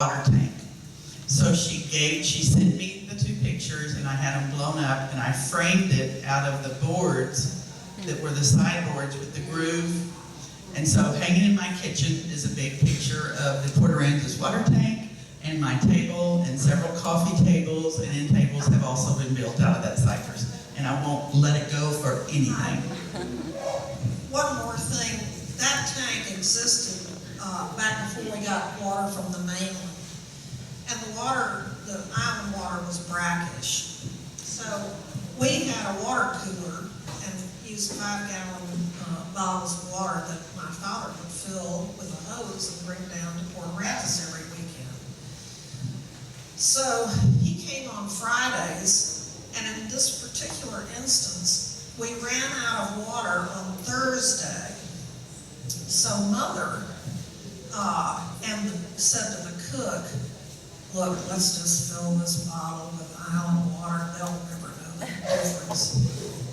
water tank. So she sent me the 2 pictures, and I had them blown up, and I framed it out of the boards that were the sideboards with the groove. And so hanging in my kitchen is a big picture of the Port Aransas water tank, and my table, and several coffee tables and end tables have also been built out of that cypress. And I won't let it go for anything. One more thing, that tank existed back before we got water from the mainland. And the island water was brackish. So we had a water cooler and used 5-gallon bottles of water that my father would fill with a hose and bring down to Port Aransas every weekend. So he came on Fridays, and in this particular instance, we ran out of water on Thursday. So Mother said to the cook, "Look, let's just fill this bottle with island water. They'll never know the difference."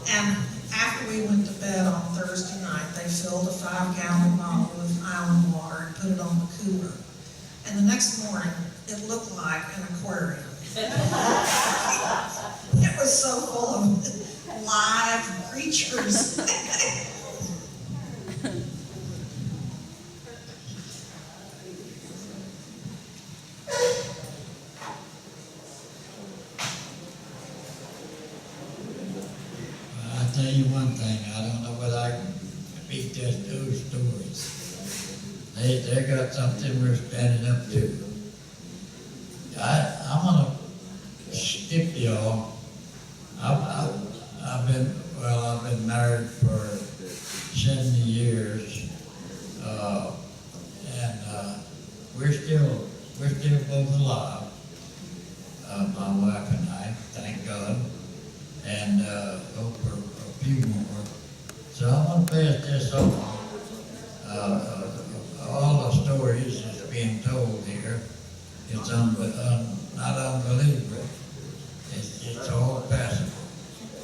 And after we went to bed on Thursday night, they filled a 5-gallon bottle with island water and put it on the cooler. And the next morning, it looked like an aquarium. It was so full of live creatures. I'll tell you one thing, I don't know whether I can beat those stories. They got something we're standing up to. I'm gonna skip y'all. I've been married for 70 years, and we're still both alive. My wife and I, thank God, and hope for a few more. So I'm gonna pass this on. All the stories that's being told here, it's not unbelievable. It's all passable.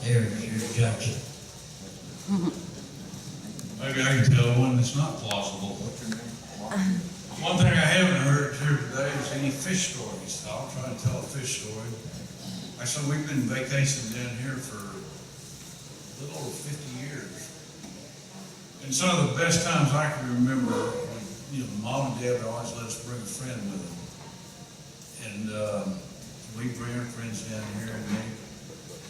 Here's your Jackson. Maybe I can tell one that's not plausible. One thing I haven't heard here today is any fish stories. I'll try to tell a fish story. Actually, we've been vacationing down here for a little over 50 years. And some of the best times I can remember, Mom and Dad would always let us bring a friend with them. And we bring our friends down here, and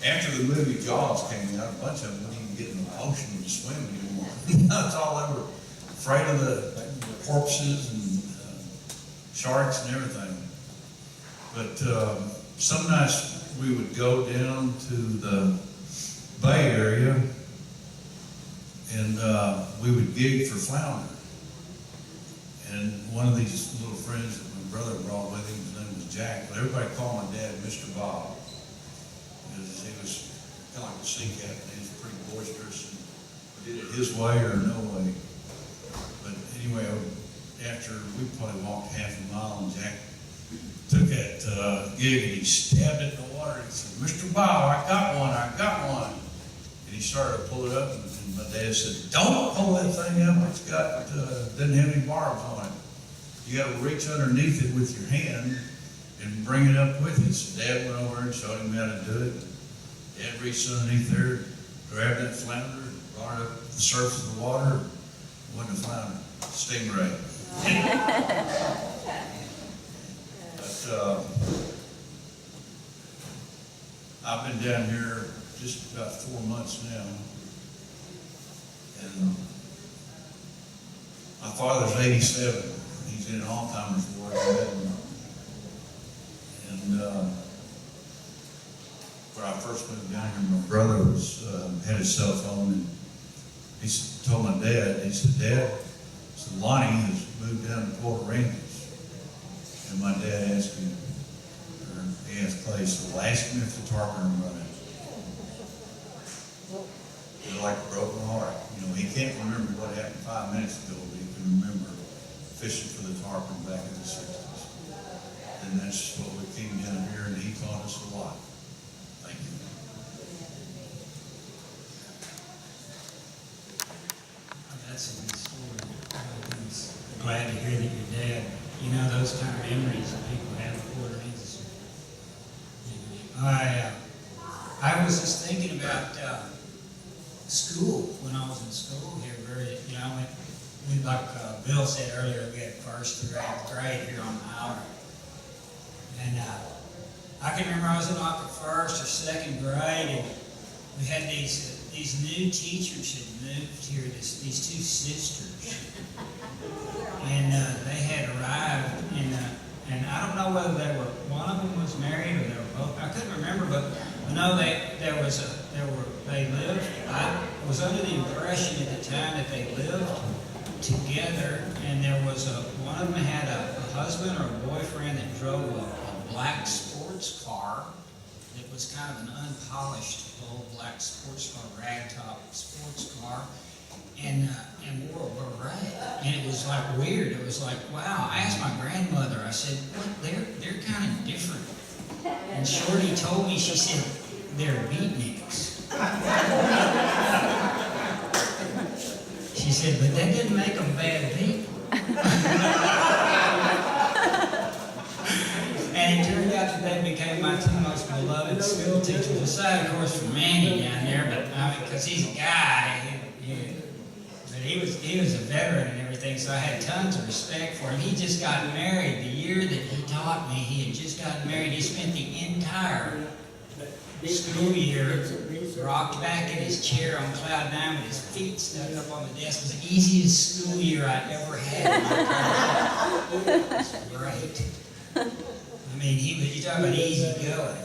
after the movie Jaws came out, a bunch of them wouldn't even get in the ocean to swim anymore. That's all they were afraid of, the corpses and sharks and everything. But some nights we would go down to the Bay Area, and we would gig for flounder. And one of these little friends that my brother brought with him, his name was Jack, but everybody called my dad Mr. Bob, because he was kind of like a sea captain. He was pretty boisterous and did it his way or no way. But anyway, after we probably walked half a mile, and Jack took that gig and he stabbed it in the water. He said, "Mr. Bob, I got one. And he started to pull it up, and my dad said, "Don't pull that thing up. It's got, doesn't have any barbs on it. You got to reach underneath it with your hand and bring it up with you." So Dad went over and showed him how to do it. Dad reached underneath there, grabbed that flounder, brought it up to the surface of the water. It wasn't a flounder, stingray. But I've been down here just about 4 months now. And my father's 87. He's in an Alzheimer's ward. And when I first moved down here, my brother had his cell phone, and he told my dad, he said, "Dad, so Lonnie has moved down to Port Aransas." And my dad asked him, or he asked Clay, so ask him if the tarpon are running. It's like a broken heart. He can't remember what happened 5 minutes ago, but he can remember fishing for the tarpon back in the 60s. And that's what we came down here, and he taught us a lot. Thank you. That's a good story. I'm glad to hear that your dad, those kind of memories of I was just thinking about school, when I was in school here, like Bill said earlier, we had 1st through 8th grade here on the island. And I can remember I was in like the 1st or 2nd grade, and we had these new teachers had moved here, these 2 sisters. And they had arrived, and I don't know whether one of them was married or they were both. I couldn't remember, but I know they lived. I was under the impression at the time that they lived together, and there was one of them had a husband or a boyfriend that drove a black sports car that was kind of an unpolished old black sports car, ragtop sports car, and wore a beret. And it was like weird. It was like, wow. I asked my grandmother, I said, what, they're kind of different. And Shorty told me, she said, they're beatniks. She said, but that didn't make them bad people. And it turned out that they became my 2 most beloved school teachers, aside, of course, from Manny down there, but because he's a guy, but he was a veteran and everything, so I had tons of respect for him. He just got married the year that he taught me. He had just gotten married. He spent the entire school year rocked back in his chair on cloud 9 with his feet stuck up on the desk. It was the easiest school year I ever had in my career. It was great. I mean, you talk about easy going.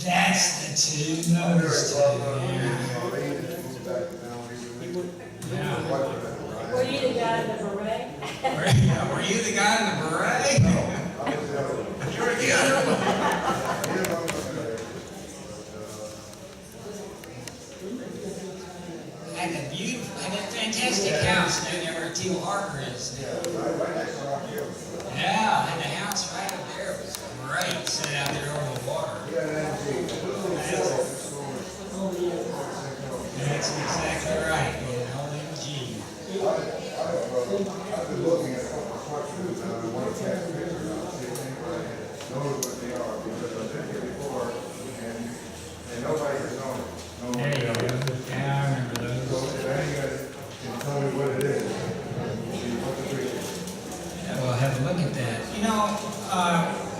That's the 2, those 2, yeah. Were you the guy in the beret? Were you the guy in the beret? You were the other one. Had that fantastic house down there where Teal Harbor is. Yeah, and the house right up there was great, set out there over the water. That's exactly right, yeah, OMG. I've been looking at a couple of structures, and I want to catch pictures of them, see if anybody knows what they are, because I've been here before, and nobody has known. There you go. Yeah, I remember those. So if anybody can tell me what it is, what's the picture? Yeah, well, have a look at that.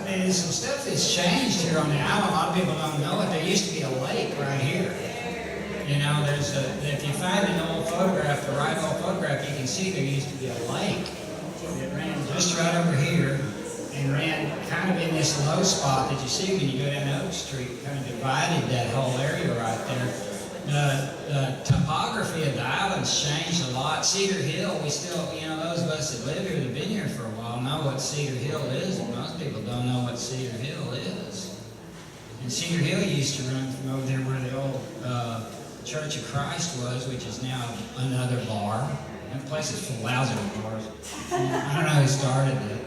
There's some stuff that's changed here on the island. A lot of people don't know it. There used to be a lake right here. If you find an old photograph, the right old photograph, you can see there used to be a lake that ran just right over here and ran kind of in this low spot that you see when you go down Oak Street, kind of divided that whole area right there. The topography of the island's changed a lot. Cedar Hill, we still, those of us that live here, that have been here for a while, know what Cedar Hill is, and most people don't know what Cedar Hill is. And Cedar Hill used to run from over there where the old Church of Christ was, which is now another bar. That place is full of lousy bars. I don't know who started it.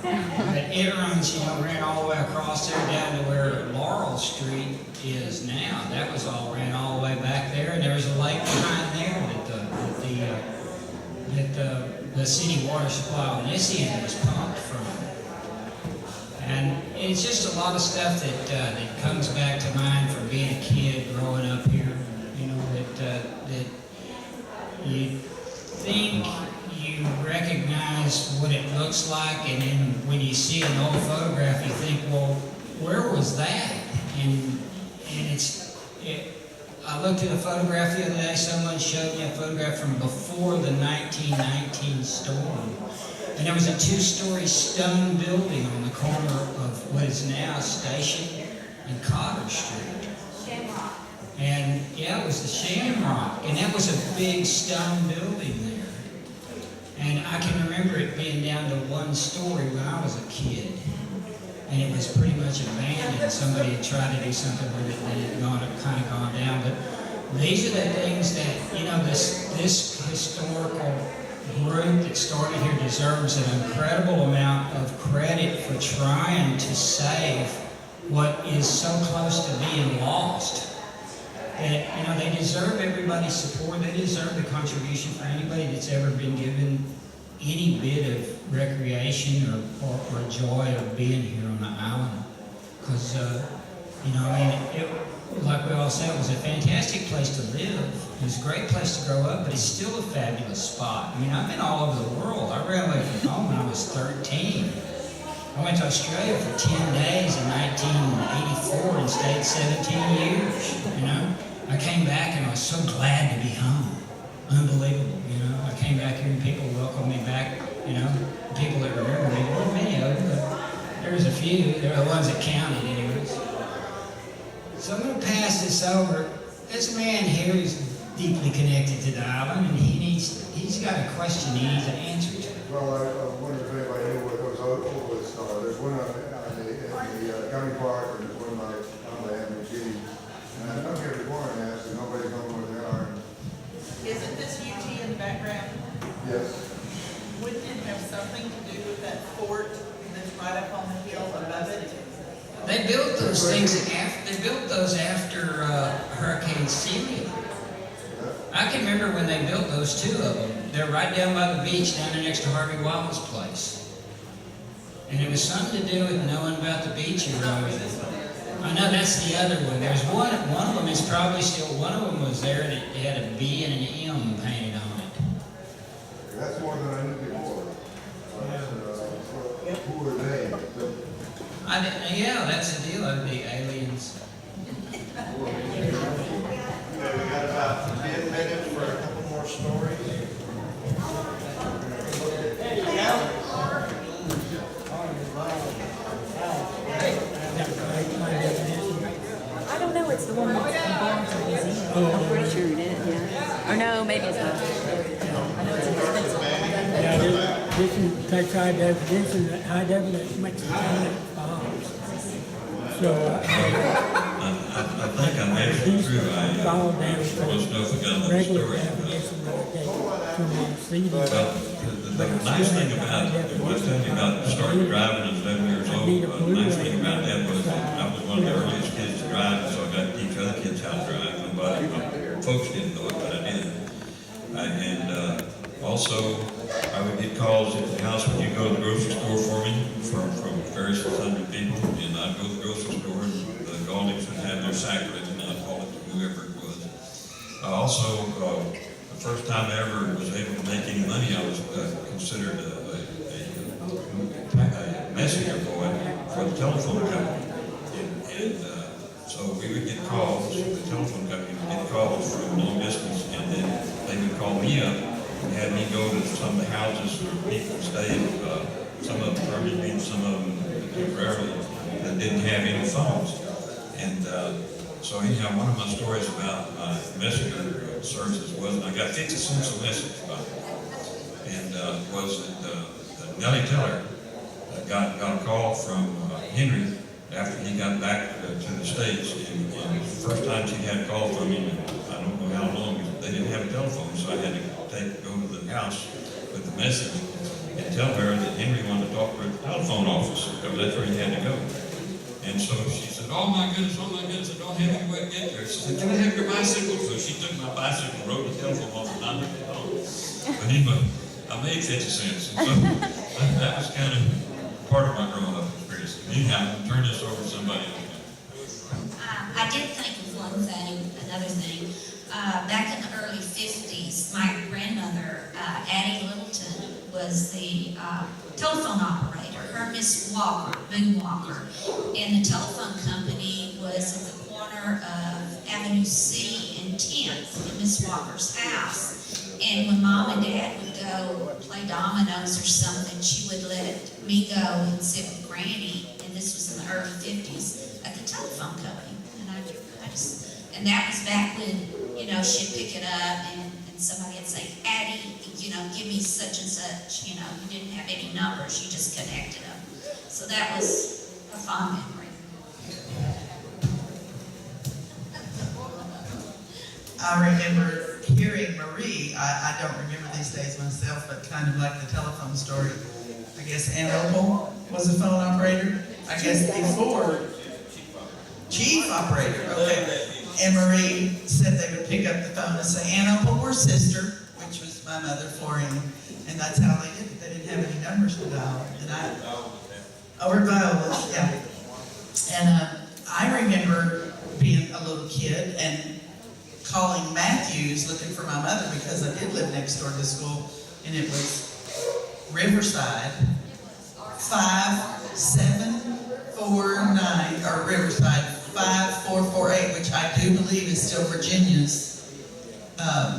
But it runs, ran all the way across there down to where Laurel Street is now. That was all ran all the way back there, and there was a lake behind there that the city water supply on this end was pumped from. And it's just a lot of stuff that comes back to mind from being a kid growing up here. That you think you recognize what it looks like, and then when you see an old photograph, you think, well, where was that? And I looked at a photograph the other day. Someone showed me a photograph from before the 1919 storm, and there was a 2-story stone building on the corner of what is now Station and Cotter Street. And yeah, it was the Shamrock, and that was a big stone building there. And I can remember it being down to 1 story when I was a kid. And it was pretty much abandoned. Somebody had tried to do something with it, and it had kind of gone down. But these are the things that, this historical group that started here deserves an incredible amount of credit for trying to save what is so close to being lost. That, they deserve everybody's support. They deserve the contribution for anybody that's ever been given any bit of recreation or joy of being here on the island. Because, you know, I mean, like we all said, it was a fantastic place to live. It was a great place to grow up, but it's still a fabulous spot. I mean, I've been all over the world. I ran away from home when I was 13. I went to Australia for 10 days in 1984 and stayed 17 years, you know. I came back and I was so glad to be home. Unbelievable, you know. I came back here and people welcomed me back, you know. People that remember me, there weren't many of them, but there was a few. There were the ones that counted anyways. So I'm going to pass this over. This man here is deeply connected to the island, and he's got a question he needs an answer to. Well, I wonder if anybody knew what those Oulsey are. There's one in the county park, and there's one on the Avenue G. And I don't get one asked, and nobody's known where they are. Isn't this UT in the background? Yes. Wouldn't it have something to do with that fort that's right up on the hill above it? They built those things after Hurricane Sylvia. I can remember when they built those two of them. They're right down by the beach, down there next to Harvey Wild's place. And it was something to do with knowing about the beach erosion. I know that's the other one. There's one of them is probably still, one of them was there and it had a B and an M painted on it. That's more than I knew before. Who are they? Yeah, that's the deal. That'd be aliens. Okay, we got about 10 minutes for a couple more stories. There you go. I don't know, it's the one that's down to the museum. I'm pretty sure it is, yeah. Or no, maybe it's not. I know it's expensive. Yeah, this is takes high definition, high definition makes it sound so I think I'm actually true. I was no forgotten the story. The nice thing about it, I was telling you about starting driving at 11 years old. The nice thing about that was I was one of the earliest kids to drive, so I got to teach other kids how to drive. Nobody, folks didn't know it, but I did. And also, I would get calls at the house, would you go to the grocery store for me, from various hundred people, and I'd go to the grocery store, and the Gauldings would have their sacrament, and I'd call it to whoever it was. Also, the first time I ever was able to make any money, I was considered a messenger boy for the telephone company. And so we would get calls, the telephone company would get calls from long distance, and then they would call me up and have me go to some of the houses where people stayed, some of them permanently and some of them temporarily, that didn't have any phones. And so anyhow, one of my stories about my messenger services was, I got 50 cents a message by it. And was that Nellie Teller got a call from Henry after he got back to the States. And the first time she had a call from him, and I don't know how long, they didn't have a telephone, so I had to go to the house with the message and tell her that Henry wanted to talk to her at the telephone office, because that's where he had to go. And so she said, oh my goodness, I don't have any way to get there. She said, can I have your bicycle? So she took my bicycle and rode the telephone off, and I took it home. But anyway, I made 50 cents. And so that was kind of part of my growing up experience. Anyhow, I'll turn this over to somebody else. I did think of another thing. Back in the early 50s, my grandmother, Addie Littleton, was the telephone operator. Her Miss Walker, Boone Walker. And the telephone company was at the corner of Avenue C and 10th in Miss Walker's house. And when Mom and Dad would go play dominoes or something, she would let me go and sit with Granny, and this was in the early 50s, at the telephone company. And that was back when, you know, she'd pick it up and somebody would say, Addie, you know, give me such and such, you know, you didn't have any numbers, you just connected them. So that was a fond memory. I remember hearing Marie, I don't remember these days myself, but kind of like the telephone story. I guess Aunt Opal was a phone operator. I guess before, chief operator, okay. And Marie said they would pick up the phone and say, Aunt Opal, we're sister, which was my mother for him, and that's how they did it. They didn't have any numbers to dial. And over Viola, yeah. And I remember being a little kid and calling Mathews looking for my mother because I did live next door to the school, and it was Riverside 5749, or Riverside 5448, which I do believe is still Virginia's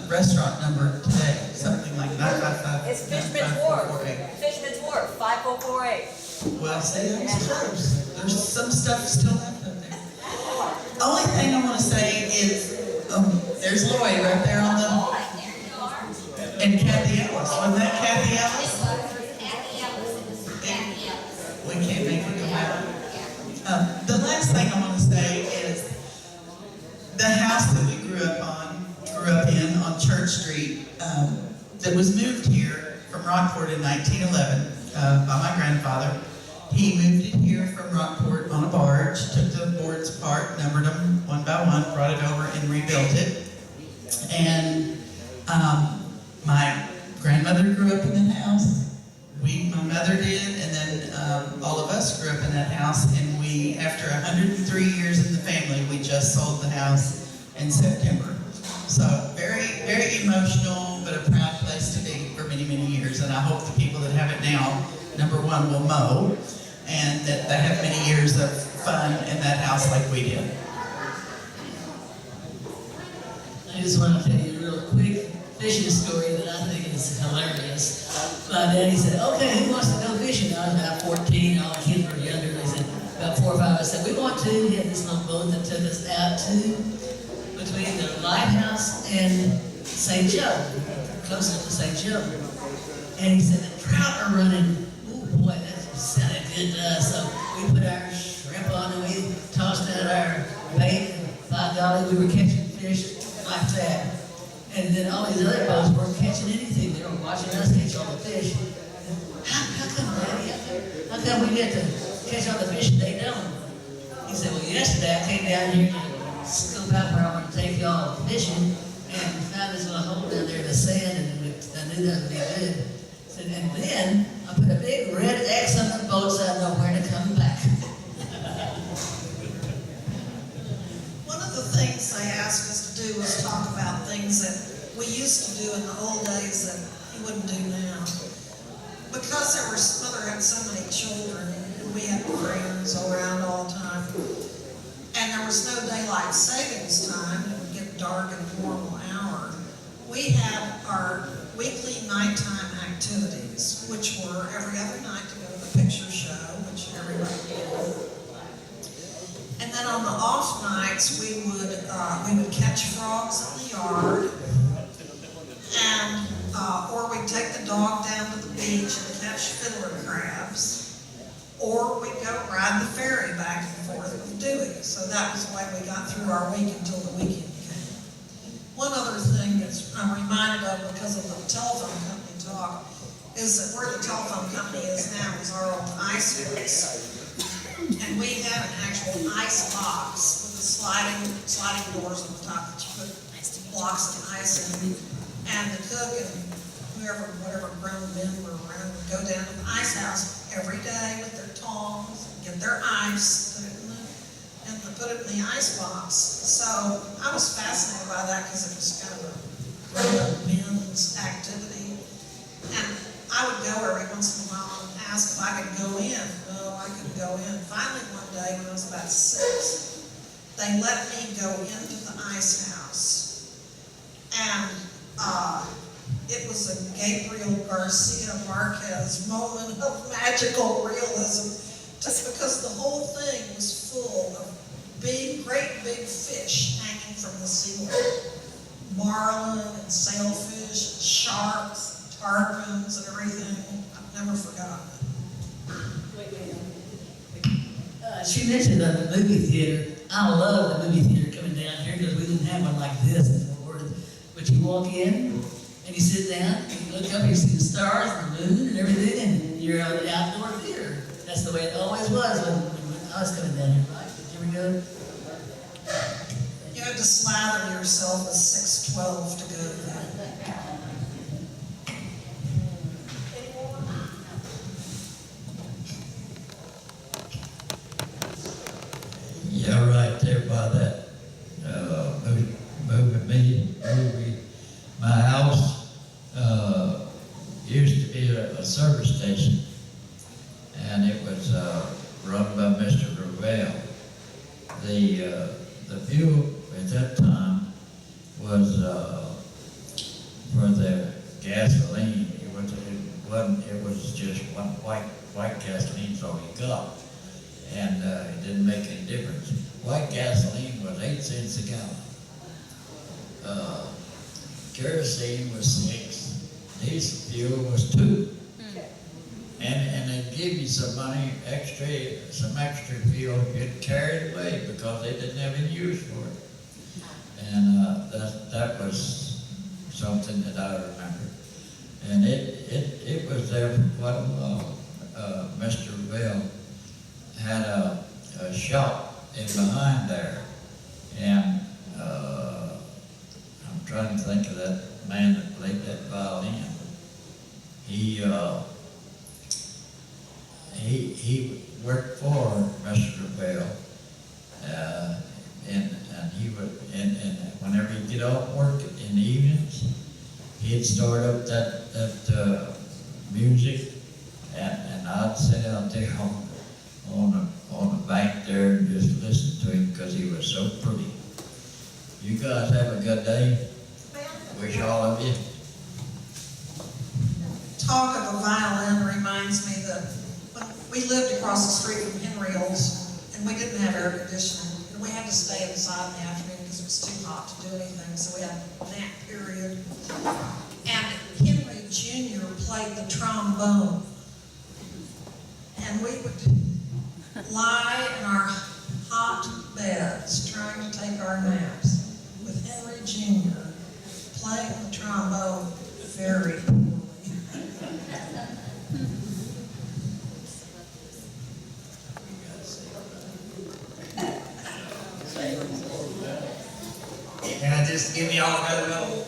restaurant number today, something like 955. It's Fishman's Wharf. Fishman's Wharf, 5448. Well, see, that was close. There's some stuff still left up there. Only thing I want to say is, there's Lloyd right there on the, and Kathy Ellis. Wasn't that Kathy Ellis? We can't make it come out. The last thing I want to say is the house that we grew up in on Church Street, that was moved here from Rockport in 1911 by my grandfather. He moved it here from Rockport on a barge, took the boards apart, numbered them one by one, brought it over and rebuilt it. And my grandmother grew up in the house. My mother did, and then all of us grew up in that house, and we, after 103 years in the family, we just sold the house in September. So very, very emotional, but a proud place to be for many, many years. And I hope the people that have it now, number one, will mow, and that they have many years of fun in that house like we did. I just want to tell you a real quick fishing story that I think is hilarious. My daddy said, okay, who wants to go fishing? I was about 14, all the kids were younger. They said, about 4 or 5, I said, we want to. He had this little boat that took us out to between the lighthouse and St. Joe, close enough to St. Joe. And he said, the trout are running. Oh boy, that sounded good to us. So we put our shrimp on and we tossed out our bait, and by golly, we were catching fish like that. And then all these other boats weren't catching anything. They were watching us catch all the fish. How come, Daddy? How come we get to catch all the fish and they don't? He said, well, yesterday I came down here to scoop out where I want to take y'all fishing and found this little hole down there in the sand, and I knew that would be good. Said, and then I put a big red X on the boat so I know where to come back. One of the things they asked us to do was talk about things that we used to do in the old days that you wouldn't do now. Because Mother had so many children, and we had friends around all the time, and there was no daylight savings time, it would get dark at a normal hour, we had our weekly nighttime activities, which were every other night to go to the picture show, which everybody did. And then on the off nights, we would catch frogs in the yard, and or we'd take the dog down to the beach and catch fiddler crabs, or we'd go ride the ferry back and forth with Dewey. So that was the way we got through our week until the weekend came. One other thing that I'm reminded of because of the telephone company talk is that where the telephone company is now is our old ice house. And we had an actual ice box with the sliding doors on the top that you put blocks of ice in. And the cook and whatever grown men were around would go down to the ice house every day with their tongs, get their ice, put it in the ice box. So I was fascinated by that because it was kind of a grown-up men's activity. And I would go every once in a while and ask if I could go in. No, I couldn't go in. Finally, one day when I was about 6, they let me go into the ice house. And it was a Gabriel Garcia Marquez moment of magical realism, just because the whole thing was full of great big fish hanging from the ceiling. Marlin and sailfish, sharks, tarpons, and everything. I've never forgotten it. She mentioned the movie theater. I love the movie theater coming down here because we didn't have one like this in Fort Worth. But you walk in and you sit down, and you look up, and you see the stars and the moon and everything, and you're at the outdoor theater. That's the way it always was when I was coming down here, right? Did you ever go? You had to slather yourself with 612 to go there. a service station, and it was run by Mr. Ravel. The fuel at that time was for the gasoline. It was just one white gasoline, so he got, and it didn't make any difference. White gasoline was 8 cents a gallon. Kerosene was 6. Diesel fuel was 2. And they give you some money, some extra fuel to get carried away because they didn't have any use for it. And that was something that I remember. And it was there for quite a while. Mr. Bell had a shop in behind there, and I'm trying to think of that man that played that violin. He worked for Mr. Bell, and he would, and whenever he'd get off work in the evenings, he'd start up that music, and I'd sit out there on the bank there and just listen to him because he was so pretty. You guys have a good day. Wish all of you. Talk of a violin reminds me that when we lived across the street from Henry Oulsey, and we didn't have air conditioning, and we had to stay inside in the afternoon because it was too hot to do anything, so we had a nap period. And Henry Jr. played the trombone, and we would lie in our hot beds trying to take our naps with Henry Jr. playing the trombone very poorly. Can I just give you all a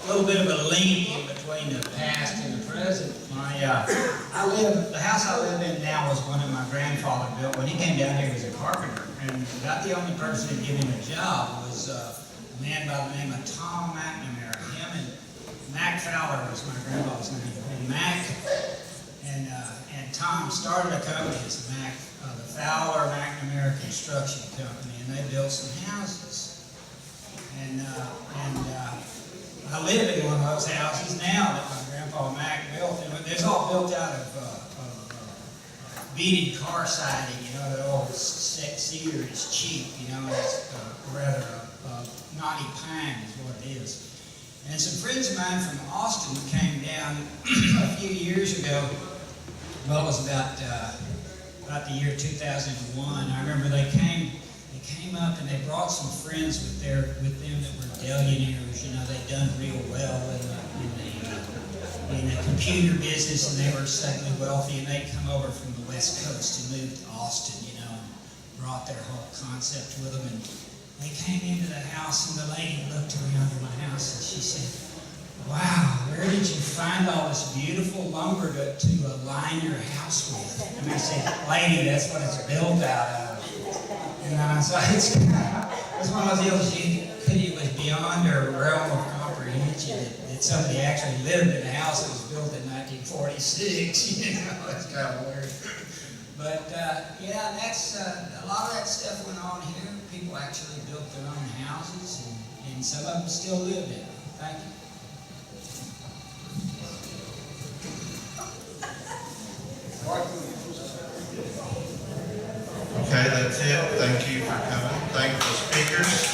little bit of a link in between the past and the present? The house I live in now was one that my grandfather built. When he came down here, he was a carpenter, and about the only person that gave him a job was a man by the name of Tom McNamara. Him and Mac Fowler was my grandfather's name. And Mac and Tom started a company, it's the Fowler McNamara Construction Company, and they built some houses. And I live in one of those houses now that my grandpa Mac built. And it's all built out of beaded car siding, the old cedar is cheap, and it's rather knotty pine is what it is. And some friends of mine from Austin came down a few years ago. Well, it was about the year 2001. I remember they came up and they brought some friends with them that were billionaires. They'd done real well in the computer business, and they were suddenly wealthy, and they'd come over from the West Coast and moved to Austin, and brought their whole concept with them. And they came into the house, and the lady looked around in my house, and she said, "Wow, where did you find all this beautiful lumber to align your house with?" And I said, "Lady, that's what it's built out of." So it's one of those deals it was beyond their realm of comprehension that somebody actually lived in a house that was built in 1946. It's kind of weird. But that's a lot of that stuff went on here. People actually built their own houses, and some of them still live in them. Thank you. Okay, that's it. Thank you for coming. Thank the speakers.